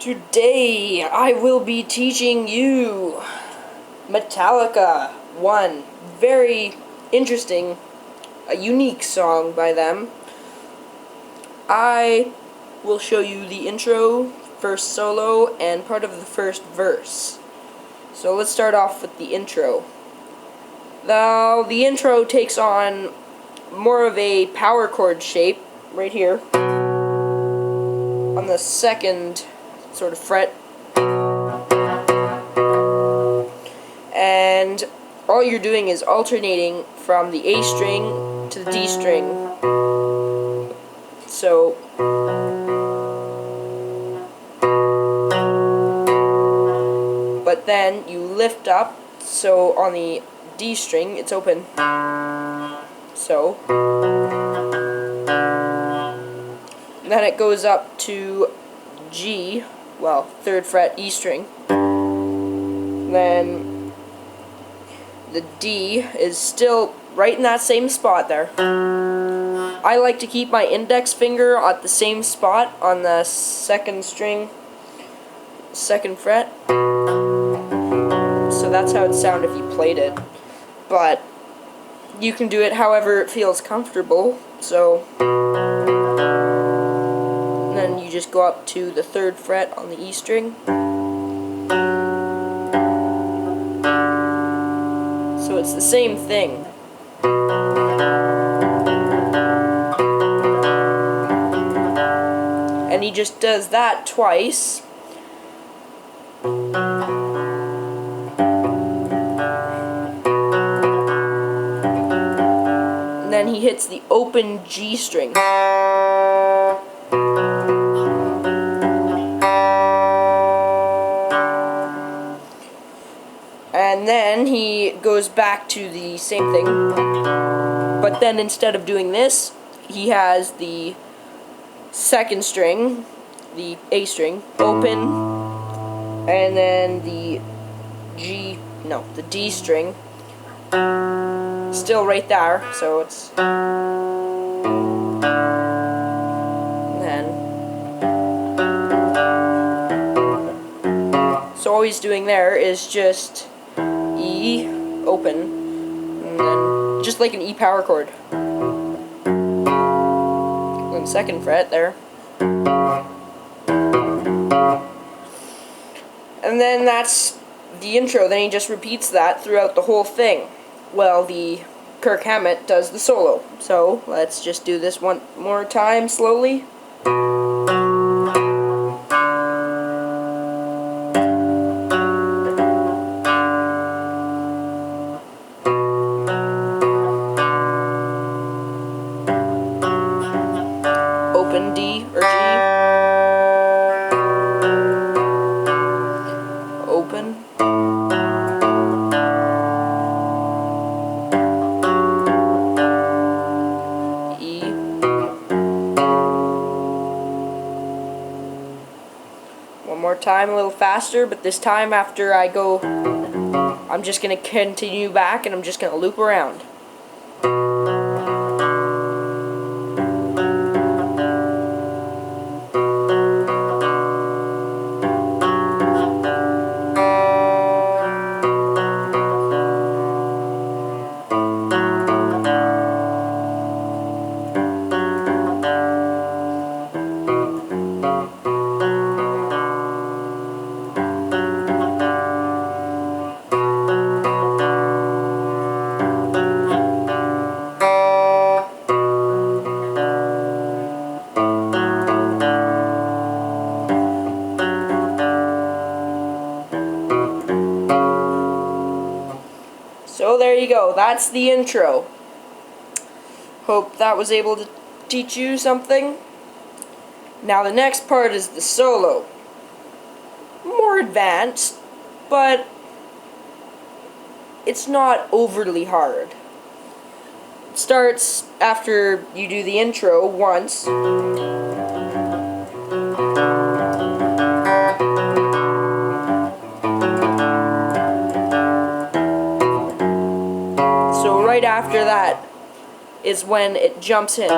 Today I will be teaching you Metallica 1. Very interesting, a unique song by them. I will show you the intro, first solo, and part of the first verse. So let's start off with the intro. Now, the intro takes on more of a power chord shape right here on the second sort of fret, and all you're doing is alternating from the A string to the D string. So but then you lift up, so on the D string it's open, so then it goes up to G, well, 3rd fret E string. Then the D is still right in that same spot there. I like to keep my index finger at the same spot on the 2nd string, 2nd fret. So that's how it would sound if you played it. But you can do it however it feels comfortable. So then you just go up to the 3rd fret on the E string. So it's the same thing. And he just does that twice. And then he hits the open G string. And then he goes back to the same thing, but then instead of doing this, he has the 2nd string, the A string, open, and then the the D string, still right there, so it's, so all he's doing there is just E, open, and then just like an E power chord. Then 2nd fret there. And then that's the intro. Then he just repeats that throughout the whole thing. Well, the Kirk Hammett does the solo. So let's just do this one more time slowly. Open D or G, open, E, one more time, a little faster, but this time after I go, I'm just going to continue back and I'm just going to loop around. So there you go, that's the intro. Hope that was able to teach you something. Now the next part is the solo. More advanced, but it's not overly hard. It starts after you do the intro once. So right after that is when it jumps in.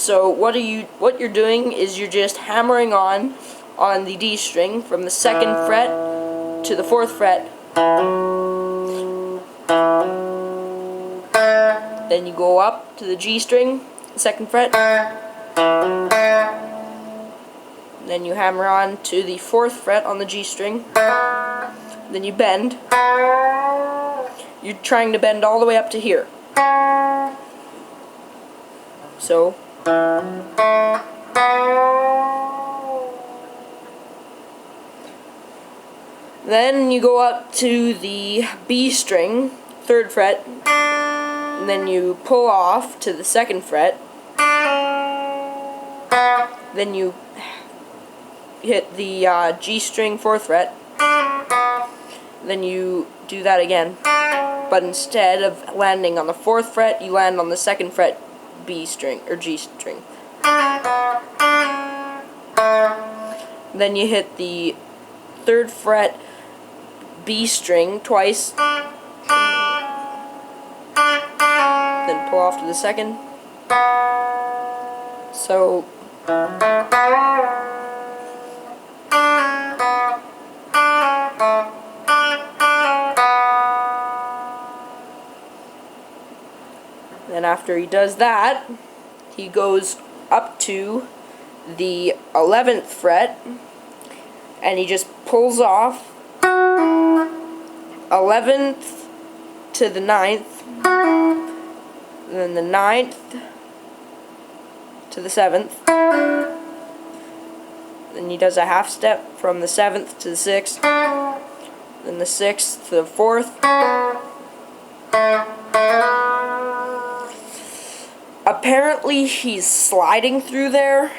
So what you're doing is you're just hammering on the D string from the 2nd fret to the 4th fret. Then you go up to the G string, 2nd fret. Then you hammer on to the 4th fret on the G string. Then you bend. You're trying to bend all the way up to here. So then you go up to the B string, 3rd fret, and then you pull off to the 2nd fret. Then you hit the G string, 4th fret. Then you do that again, but instead of landing on the 4th fret, you land on the 2nd fret B string or G string. Then you hit the 3rd fret B string twice, then pull off to the 2nd. So then after he does that, he goes up to the 11th fret and he just pulls off 11th to the 9th, and then the 9th to the 7th. Then he does a half step from the 7th to the 6th, then the 6th to the 4th. Apparently he's sliding through there.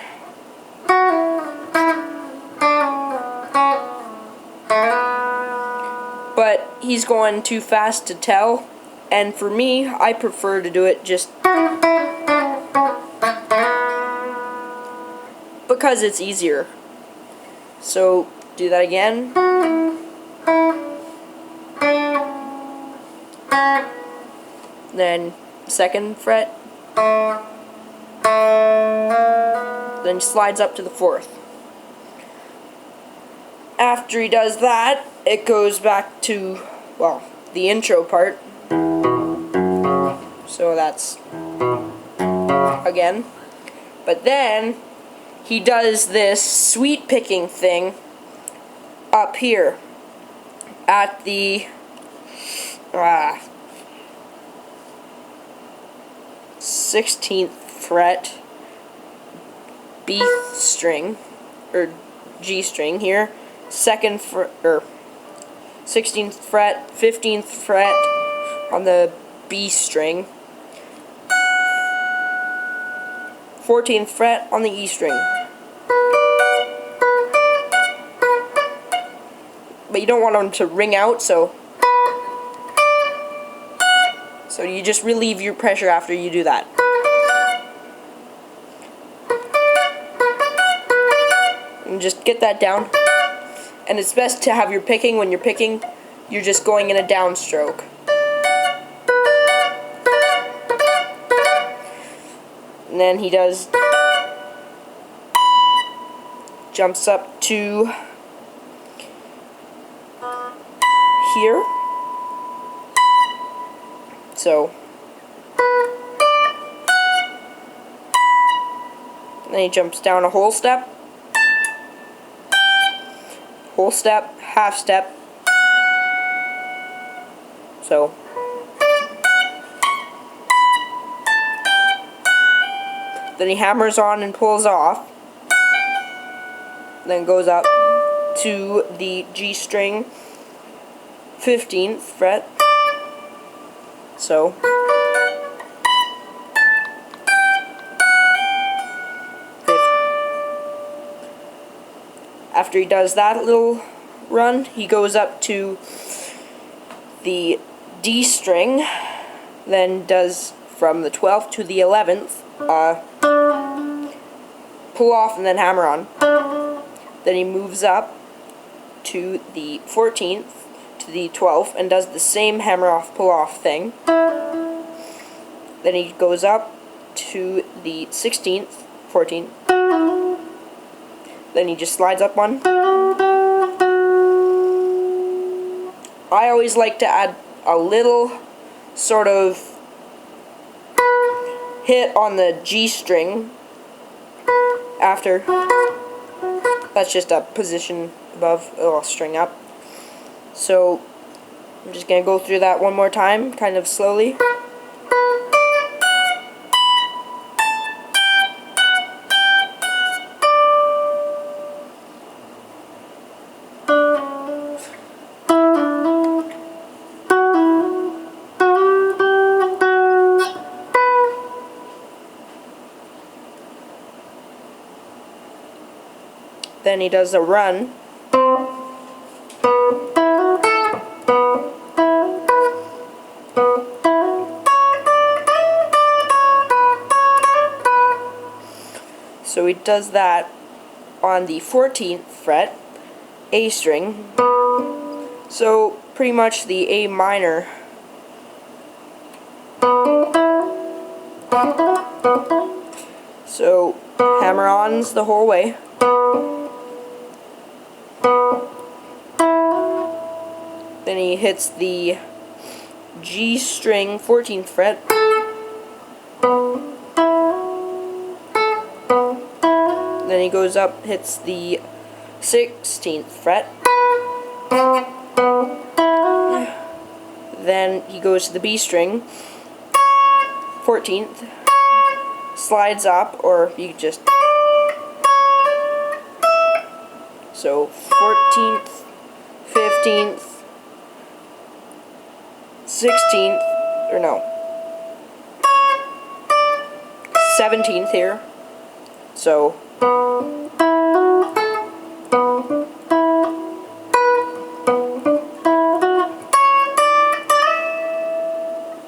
But he's going too fast to tell, and for me, I prefer to do it just because it's easier. So do that again. Then 2nd fret. Then slides up to the 4th. After he does that, it goes back to, well, the intro part. So that's again. But then he does this sweet picking thing up here at the 16th fret B string or G string here, 2nd fret or 16th fret, 15th fret on the B string, 14th fret on the E string. But you don't want them to ring out, so you just relieve your pressure after you do that. And just get that down. And it's best to have your picking, when you're picking, you're just going in a downstroke. And then he does, jumps up to here. So then he jumps down a whole step, half step. So then he hammers on and pulls off, then goes up to the G string, 15th fret. So after he does that little run, he goes up to the D string, then does from the 12th to the 11th, pull off and then hammer on. Then he moves up to the 14th to the 12th and does the same hammer off pull off thing. Then he goes up to the 16th, 14th. Then he just slides up one. I always like to add a little sort of hit on the G string after. That's just a position above a string up. So I'm just going to go through that one more time, kind of slowly. Then he does a run. So he does that on the 14th fret, A string. So pretty much the A minor. So hammer-ons the whole way. Then he hits the G string 14th fret. Then he goes up, hits the 16th fret. Then he goes to the B string, 14th, slides up, or you could just, so 14th, 15th, 16th, or no, 17th here, so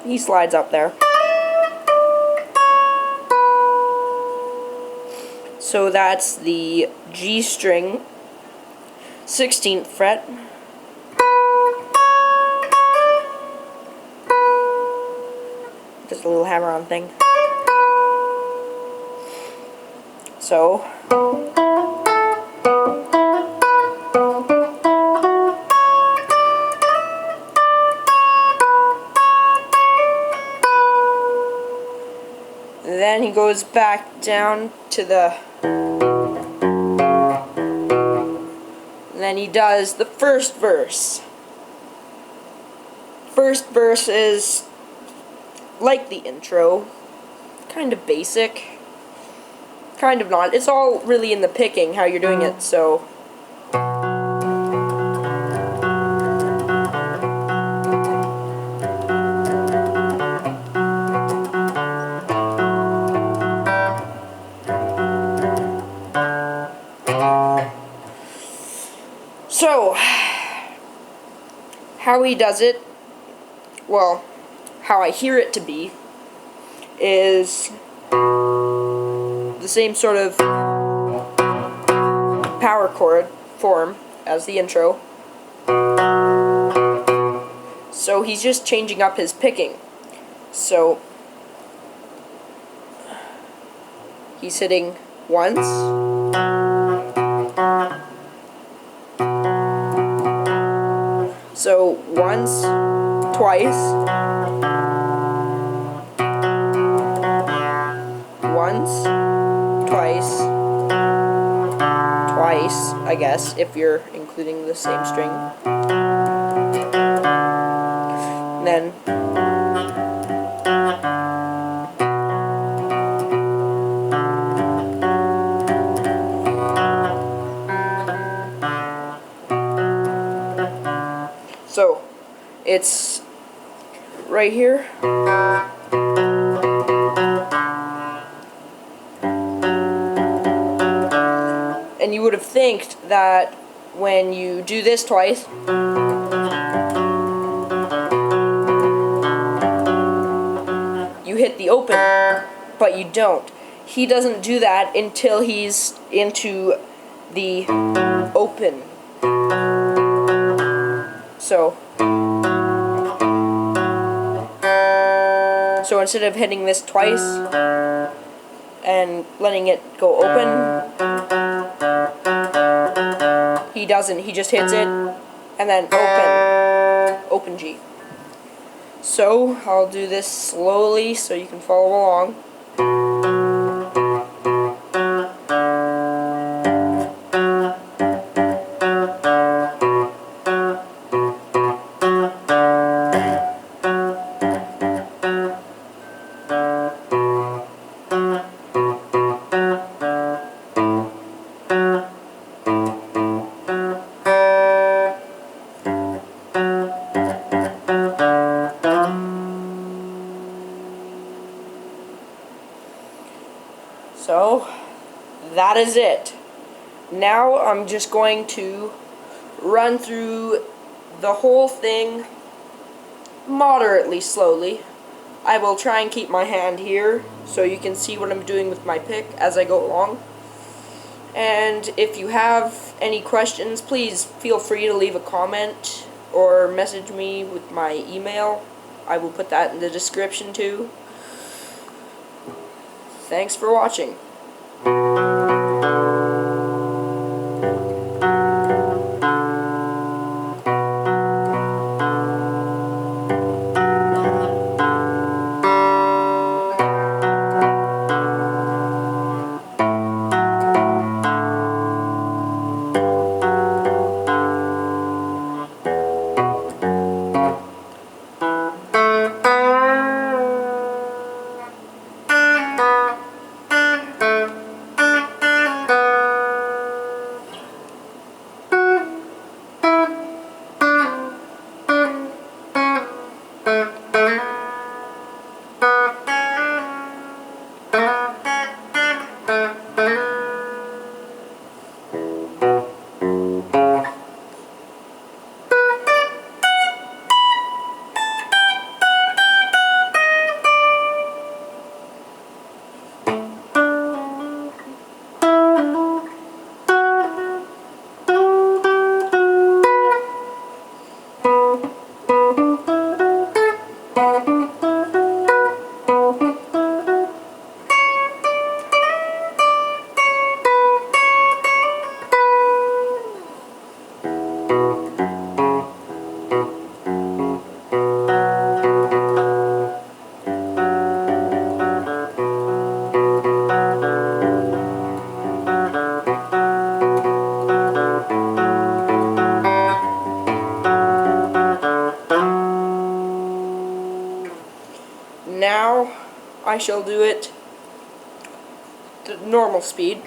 he slides up there. So that's the G string, 16th fret. Just a little hammer-on thing. So then he goes back down to the, and then he does the first verse. First verse is like the intro, kind of basic, kind of not. It's all really in the picking, how you're doing it, so. So, how he does it, well, how I hear it to be, is the same sort of power chord form as the intro. So he's just changing up his picking. So he's hitting once, so once, twice, once, twice, twice, I guess, if you're including the same string. And then so it's right here. And you would have think that when you do this twice, you hit the open, but you don't. He doesn't do that until he's into the open. So So instead of hitting this twice and letting it go open, he doesn't. He just hits it and then open G. So I'll do this slowly so you can follow along. So, that is it. Now I'm just going to run through the whole thing moderately slowly. I will try and keep my hand here so you can see what I'm doing with my pick as I go along. And if you have any questions, please feel free to leave a comment or message me with my email. I will put that in the description too. Thanks for watching. Now I shall do it the normal speed.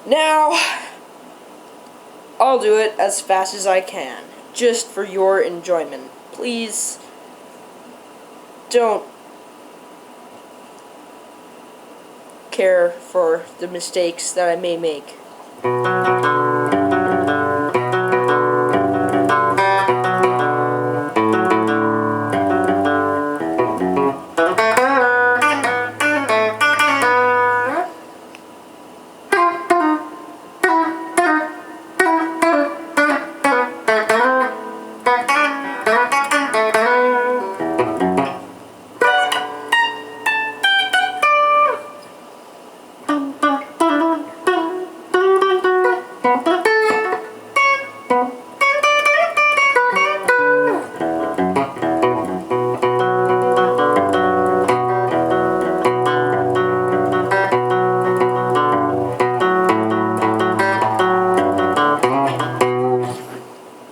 Now, I'll do it as fast as I can, just for your enjoyment. Please, don't care for the mistakes that I may make.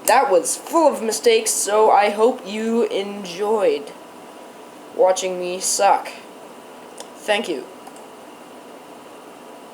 that was full of mistakes, so I hope you enjoyed watching me suck. Thank you.